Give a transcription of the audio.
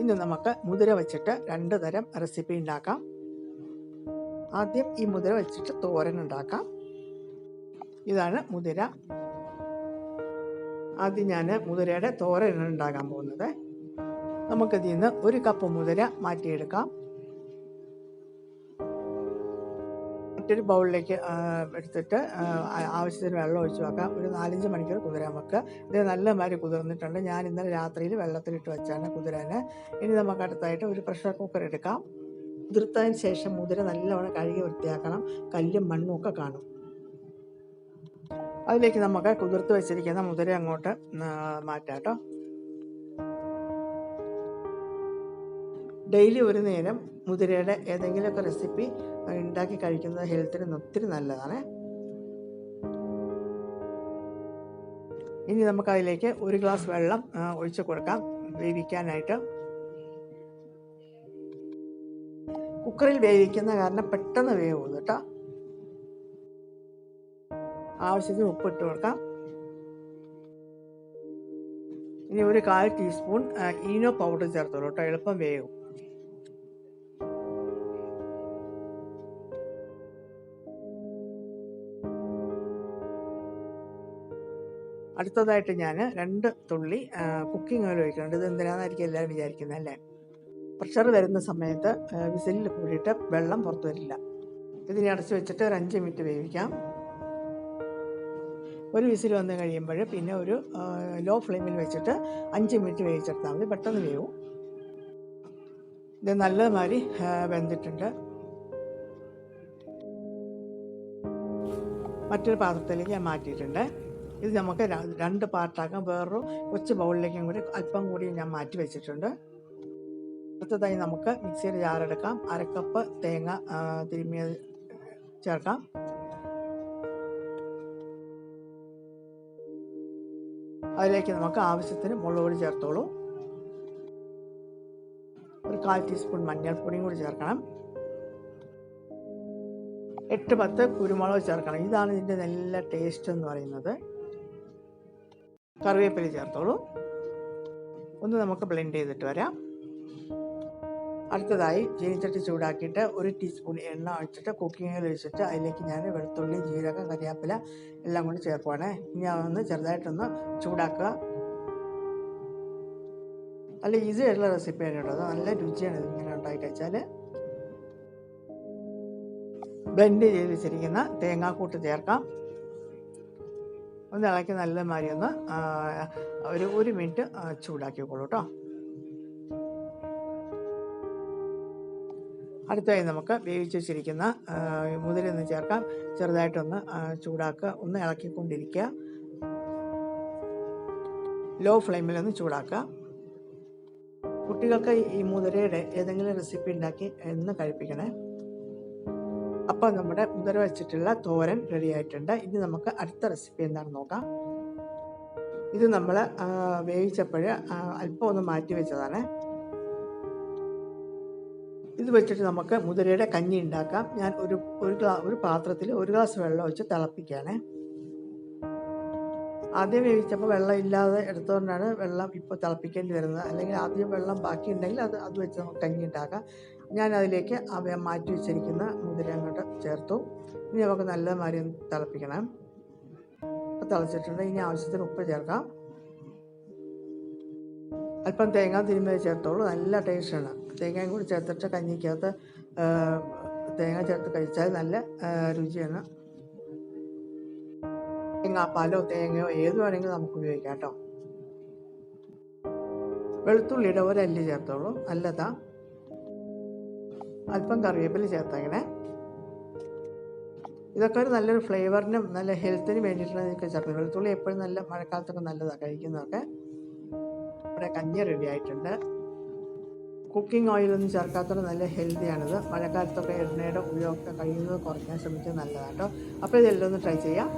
ഇന്ന് നമുക്ക് മുതിര വെച്ചിട്ട് 2 തരം റെസിപ്പി ഉണ്ടാക്കാം. ആദ്യം ഈ മുതിര വെച്ചിട്ട് തോരൻ ഉണ്ടാക്കാം. ഇതാണ് മുതിര. ആദ്യം ഞാൻ മുതിരയുടെ തോരൻ ഉണ്ടാക്കാൻ പോകുന്നത്. നമുക്കിതിൽ നിന്ന് 1 കപ്പ് മുതിര മാറ്റിയെടുക്കാം. മറ്റൊരു ബൗളിലേക്ക് എടുത്തിട്ട് ആവശ്യത്തിന് വെള്ളം ഒഴിച്ച് വെക്കാം. ഒരു 4-5 മണിക്കൂർ കുതിരാൻ വെക്കുക. ഇത് നല്ല മാതിരി കുതിർന്നിട്ടുണ്ട്. ഞാൻ ഇന്നലെ രാത്രിയിൽ വെള്ളത്തിലിട്ട് വെച്ചാണ് കുതിരാന്. ഇനി നമുക്ക് അടുത്തായിട്ട് ഒരു പ്രഷർ കുക്കർ എടുക്കാം. കുതിർത്തതിന് ശേഷം മുതിര നല്ലവണ്ണം കഴുകി വൃത്തിയാക്കണം. കല്ലും മണ്ണും ഒക്കെ കാണും. അതിലേക്ക് നമുക്ക് കുതിർത്ത് വെച്ചിരിക്കുന്ന മുതിര അങ്ങോട്ട് മാറ്റാം കേട്ടോ. ഡെയിലി ഒരു നേരം മുതിരയുടെ ഏതെങ്കിലുമൊക്കെ റെസിപ്പി ഉണ്ടാക്കി കഴിക്കുന്നത് ഹെൽത്തിന് ഒത്തിരി നല്ലതാണ്. ഇനി നമുക്ക് അതിലേക്ക് 1 ഗ്ലാസ് വെള്ളം ഒഴിച്ച് കൊടുക്കാം വേവിക്കാനായിട്ട്. കുക്കറിൽ വേവിക്കുന്ന കാരണം പെട്ടെന്ന് വേവും കേട്ടോ. ആവശ്യത്തിന് ഉപ്പിട്ട് കൊടുക്കാം. ഇനി ഒരു 1/4 ടീസ്പൂൺ ഈനോ പൗഡർ ചേർത്തോളൂ കേട്ടോ, എളുപ്പം വേവും. അടുത്തതായിട്ട് ഞാൻ 2 തുള്ളി കുക്കിംഗ് ഓയിൽ ഒഴിക്കുന്നുണ്ട്. ഇത് എന്തിനാണെന്നായിരിക്കും എല്ലാവരും വിചാരിക്കുന്നത് അല്ലേ. പ്രഷർ വരുന്ന സമയത്ത് വിസിലിൽ കൂടിയിട്ട് വെള്ളം പുറത്തു വരില്ല. ഇതിനെ അടച്ച് വെച്ചിട്ട് ഒരു 5 മിനിറ്റ് വേവിക്കാം. ഒരു വിസിൽ വന്ന് കഴിയുമ്പോൾ പിന്നെ ഒരു ലോ ഫ്ലെയിമിൽ വെച്ചിട്ട് 5 മിനിറ്റ് വേവിച്ചെടുത്താൽ മതി, പെട്ടെന്ന് വേവും. ഇത് നല്ലമാതിരി വെന്തിട്ടുണ്ട്. മറ്റൊരു പാത്രത്തിലേക്ക് ഞാൻ മാറ്റിയിട്ടുണ്ട്. ഇത് നമുക്ക് 2 പാർട്ടാക്കാം. വേറൊരു കൊച്ചു ബൗളിലേക്കും കൂടി അല്പം കൂടി ഞാൻ മാറ്റി വെച്ചിട്ടുണ്ട്. അടുത്തതായി നമുക്ക് മിക്സിയുടെ ജാറെടുക്കാം. 1/2 കപ്പ് തേങ്ങ തിരുമ്മിയത് ചേർക്കാം. അതിലേക്ക് നമുക്ക് ആവശ്യത്തിന് മുളക് പൊടി ചേർത്തോളൂ. ഒരു 1/4 ടീസ്പൂൺ മഞ്ഞൾപ്പൊടിയും കൂടി ചേർക്കണം. 8-10 കുരുമുളക് ചേർക്കണം. ഇതാണ് ഇതിൻ്റെ നല്ല ടേസ്റ്റ് എന്ന് പറയുന്നത്. കറിവേപ്പില ചേർത്തോളൂ. ഒന്ന് നമുക്ക് ബ്ലെൻഡ് ചെയ്തിട്ട് വരാം. അടുത്തതായി ചീനിച്ചട്ടി ചൂടാക്കിയിട്ട് 1 ടീസ്പൂൺ എണ്ണ ഒഴിച്ചിട്ട് കുക്കിംഗ് ഓയിൽ ഒഴിച്ചിട്ട് അതിലേക്ക് ഞാൻ വെളുത്തുള്ളി, ജീരകം, കരിയാപ്പില എല്ലാം കൂടി ചേർക്കുവാണ്. ഇനി അതൊന്ന് ചെറുതായിട്ടൊന്ന് ചൂടാക്കുക. നല്ല ഈസി ആയിട്ടുള്ള റെസിപ്പിയാണ് കേട്ടോ. അത് നല്ല രുചിയാണ് ഇതിങ്ങനെ ഉണ്ടാക്കി കഴിച്ചാൽ. ബ്ലെൻഡ് ചെയ്ത് വെച്ചിരിക്കുന്ന തേങ്ങാക്കൂട്ട് ചേർക്കാം. ഒന്ന് ഇളക്കി നല്ല മാതിരി ഒന്ന് ഒരു 1 മിനിറ്റ് ചൂടാക്കിക്കോളൂ കേട്ടോ. അടുത്തതായി നമുക്ക് വേവിച്ച് വെച്ചിരിക്കുന്ന മുതിര ഒന്ന് ചേർക്കാം. ചെറുതായിട്ടൊന്ന് ചൂടാക്കുക. ഒന്ന് ഇളക്കിക്കൊണ്ടിരിക്കുക. ലോ ഫ്ലെയിമിലൊന്ന് ചൂടാക്കുക. കുട്ടികൾക്ക് ഈ മുതിരയുടെ ഏതെങ്കിലും റെസിപ്പി ഉണ്ടാക്കി എന്ന് കഴിപ്പിക്കണേ. അപ്പോൾ നമ്മുടെ മുതിര വെച്ചിട്ടുള്ള തോരൻ റെഡി ആയിട്ടുണ്ട്. ഇനി നമുക്ക് അടുത്ത റെസിപ്പി എന്താണെന്ന് നോക്കാം. ഇത് നമ്മൾ വേവിച്ചപ്പോൾ അല്പം ഒന്ന് മാറ്റി വെച്ചതാണ്. ഇത് വെച്ചിട്ട് നമുക്ക് മുതിരയുടെ കഞ്ഞി ഉണ്ടാക്കാം. ഞാൻ ഒരു പാത്രത്തിൽ 1 ഗ്ലാസ് വെള്ളം ഒഴിച്ച് തിളപ്പിക്കുകയാണ്. ആദ്യം വേവിച്ചപ്പോൾ വെള്ളം ഇല്ലാതെ എടുത്തുകൊണ്ടാണ് വെള്ളം ഇപ്പോൾ തിളപ്പിക്കേണ്ടി വരുന്നത്. അല്ലെങ്കിൽ ആദ്യം വെള്ളം ബാക്കി ഉണ്ടെങ്കിൽ അത് വെച്ച് നമുക്ക് കഞ്ഞി ഉണ്ടാക്കാം. ഞാൻ അതിലേക്ക് മാറ്റി വെച്ചിരിക്കുന്ന മുതിര അങ്ങോട്ട് ചേർത്തു. ഇനി നമുക്ക് നല്ല മാതിരി തിളപ്പിക്കണം. ഇപ്പോൾ തിളച്ചിട്ടുണ്ട്. ഇനി ആവശ്യത്തിന് ഉപ്പ് ചേർക്കാം. അല്പം തേങ്ങ തിരുമ്മി ചേർത്തോളൂ. നല്ല ടേസ്റ്റാണ്. തേങ്ങയും കൂടി ചേർത്തിട്ട് കഞ്ഞിക്കകത്ത് തേങ്ങ ചേർത്ത് കഴിച്ചാൽ നല്ല രുചിയാണ്. തേങ്ങാപ്പാലോ തേങ്ങയോ ഏത് വേണമെങ്കിലും നമുക്ക് ഉപയോഗിക്കാം കേട്ടോ. വെളുത്തുള്ളിയുടെ 1 അല്ലി ചേർത്തോളൂ, നല്ലതാ. അല്പം കറിവേപ്പില ചേർത്തങ്ങനെ. ഇതൊക്കെ ഒരു നല്ലൊരു ഫ്ലേവറിനും നല്ല ഹെൽത്തിനും വേണ്ടിയിട്ടുള്ളതൊക്കെ ചേർക്കുന്നത്. വെളുത്തുള്ളി എപ്പോഴും നല്ല മഴക്കാലത്തൊക്കെ നല്ലതാണ് കഴിക്കുന്നതൊക്കെ. ഇവിടെ കഞ്ഞി റെഡി ആയിട്ടുണ്ട്. കുക്കിംഗ് ഓയിലൊന്നും ചേർക്കാത്തത് നല്ല ഹെൽത്തിയാണിത്. മഴക്കാലത്തൊക്കെ എണ്ണയുടെ ഉപയോഗമൊക്കെ കഴിയുന്നത് കുറയ്ക്കാൻ ശ്രമിക്കുന്നത് നല്ലതാണ് കേട്ടോ. അപ്പോൾ ഇതെല്ലാം ഒന്ന് ട്രൈ ചെയ്യാം.